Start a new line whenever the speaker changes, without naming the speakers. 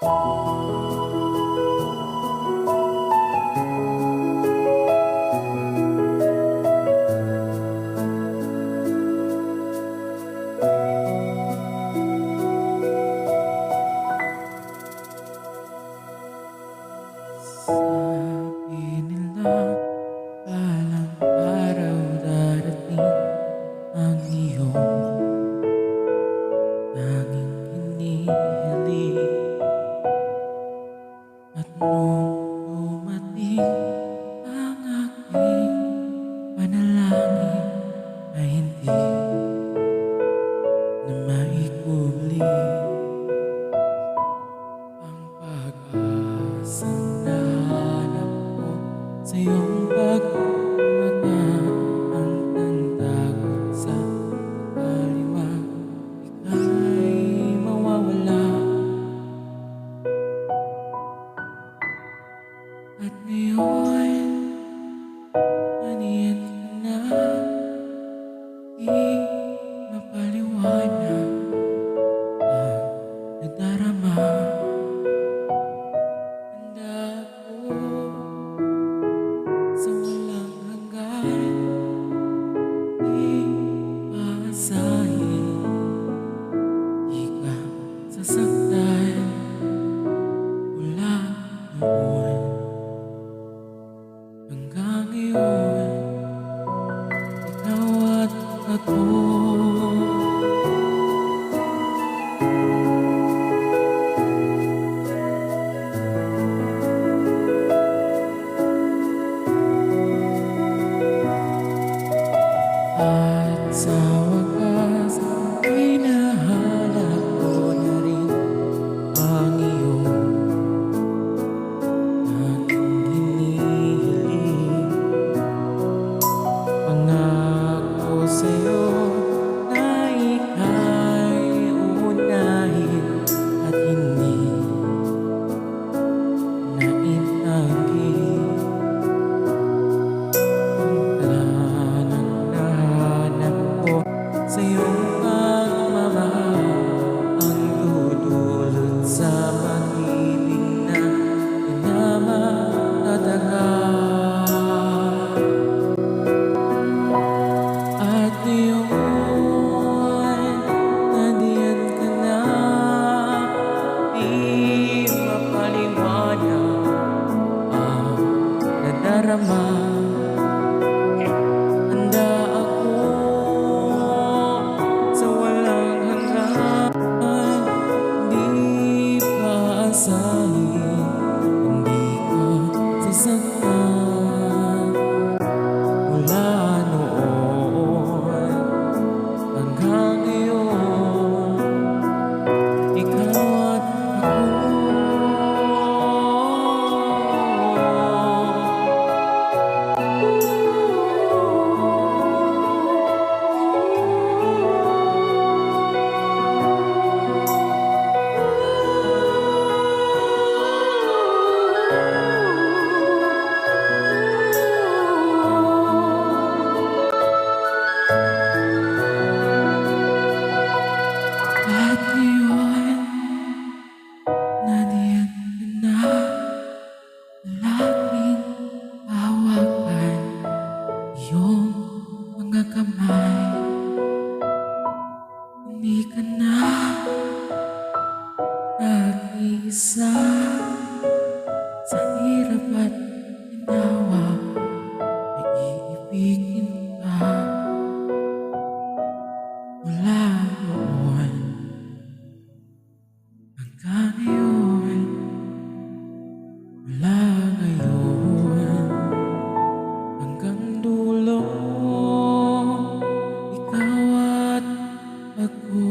Sabi nila balang araw darating ang iyong tanging hinihiling. At nung dumating ang aking panalangin ay hindi na maikubli ang pag-asang nahanap ko sa iyong pagmamata. Ang tantagot sa kaliwag, ika'y mawawala. At ngayon, naniyan ka na, di mapaliwanag ang nadarama. Handa ako sa walang hanggan, di aasahin, di ka sasaktan mula noon hanggang ngayon. Ikaw at ako, at sa wakas ay nahanap ko na rin ang iyong tanging hinihiling. Pangako sa'yo na ika'y uunahin at hindi naitanggi. Ang nahanap ko sa iyong pagmamahal, ang dudulot sa pag-ibig na di na matatagal. At ngayon, nandiyan ka na, di mapaliwanag ang nadarama. Handa ako sa walang hanggan, di paasahin, hindi ka sasaktan mula noon hanggang ngayon. Ikaw at ako, at ngayon, nandiyan ka na, laging hawakan iyong mga kamay. Hindi ka na nag-iisa sa hirap at ginawa, ay iibigin ka mula noon hanggang ngayon. Mula ngayon hanggang dulo, ikaw at ako.